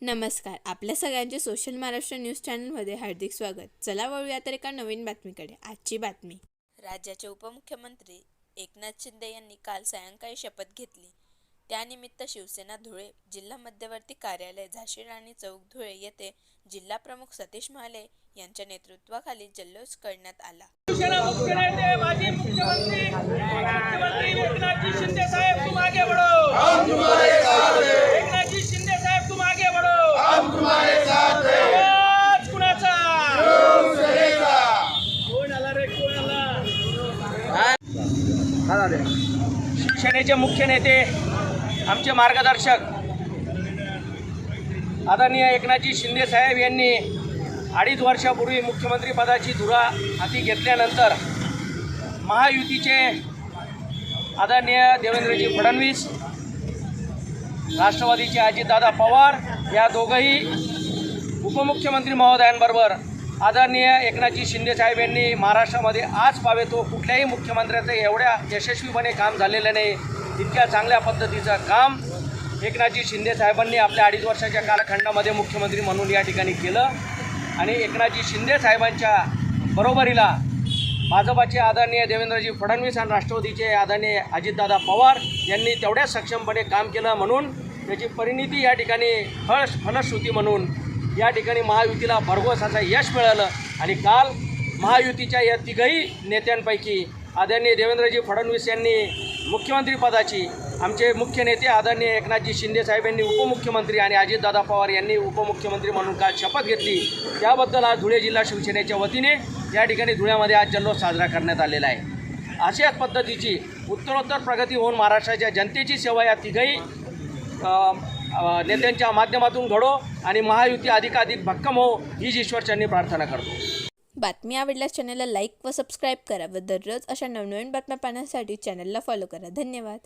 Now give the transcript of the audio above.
नमस्कार. आपल्या सगळ्यांचे सोशल महाराष्ट्र न्यूज चॅनलमध्ये हार्दिक स्वागत. चला वळूया तर एका नवीन बातमीकडे. आजची बातमी. राज्याचे उपमुख्यमंत्री एकनाथ शिंदे यांनी काल सायंकाळी शपथ घेतली. त्यानिमित्त शिवसेना धुळे जिल्हा मध्यवर्ती कार्यालय झाशी राणी चौक धुळे येथे जिल्हा प्रमुख सतीश महाले यांच्या नेतृत्वाखाली जल्लोष करण्यात आला. शिवसेना मुख्य नेते माजी मुख्यमंत्री एकनाथजी शिंदे साहेब तुम आगे बढ़ो, हम तुम्हारे साथ हैं. एकनाथजी शिंदे साहेब तुम आगे बढ़ो, हम तुम्हारे साथ हैं. आवाज कुणाचा? शिवसेनेचा. कोण आला रे, कोण आला? शिवसेनेचे मुख्य नेते आमचे मार्गदर्शक आदरणीय एकनाथजी शिंदे साहेब यांनी 2.5 वर्षापूर्वी मुख्यमंत्री पदाची धुरा हाती घेतल्यानंतर महायुतीचे आदरणीय देवेंद्रजी फडणवीस, राष्ट्रवादीचे अजितदादा पवार या दोघंही उपमुख्यमंत्री महोदयांबरोबर आदरणीय एकनाथजी शिंदे साहेब यांनी महाराष्ट्रामध्ये आज पावे तो कुठल्याही मुख्यमंत्र्याचं एवढ्या यशस्वीपणे काम झालेलं नाही. इतक्या चांगल्या पद्धतीचं काम एकनाथजी शिंदे साहेबांनी आपल्या 2.5 वर्षाच्या कालखंडामध्ये मुख्यमंत्री म्हणून या ठिकाणी केलं. आणि एकनाथजी शिंदे साहेबांच्या बरोबरीला भाजपाचे आदरणीय देवेंद्रजी फडणवीस आणि राष्ट्रवादीचे आदरणीय अजितदादा पवार यांनी तेवढ्याच सक्षमपणे काम केलं. म्हणून त्याची परिणिती या ठिकाणी फलश्रुती म्हणून या ठिकाणी महायुतीला भरघोस असं यश मिळालं. आणि काल महायुतीच्या या तिघही नेत्यांपैकी आदरणीय देवेंद्रजी फडणवीस यांनी मुख्यमंत्रीपदाची, आमचे मुख्य नेते आदरणीय एकनाथजी शिंदे साहेब यांनी उपमुख्यमंत्री आणि अजितदादा पवार यांनी उपमुख्यमंत्री म्हणून काल शपथ घेतली. त्याबद्दल आज धुळे जिल्हा शिवसेनेच्या वतीने या ठिकाणी धुळ्यामध्ये आज जल्लोष साजरा करण्यात आलेला आहे. अशाच पद्धतीची उत्तरोत्तर प्रगती होऊन महाराष्ट्राच्या जनतेची सेवा या तिघही नेत्यांच्या माध्यमातून घडो आणि महायुती अधिकाधिक भक्कम हो हीच ईश्वरचरणी प्रार्थना करतो. बातमी आवडल्यास चॅनलला लाईक व सबस्क्राईब करा व दररोज अशा नवनवीन बातम्या पाहण्यासाठी चॅनलला फॉलो करा. धन्यवाद.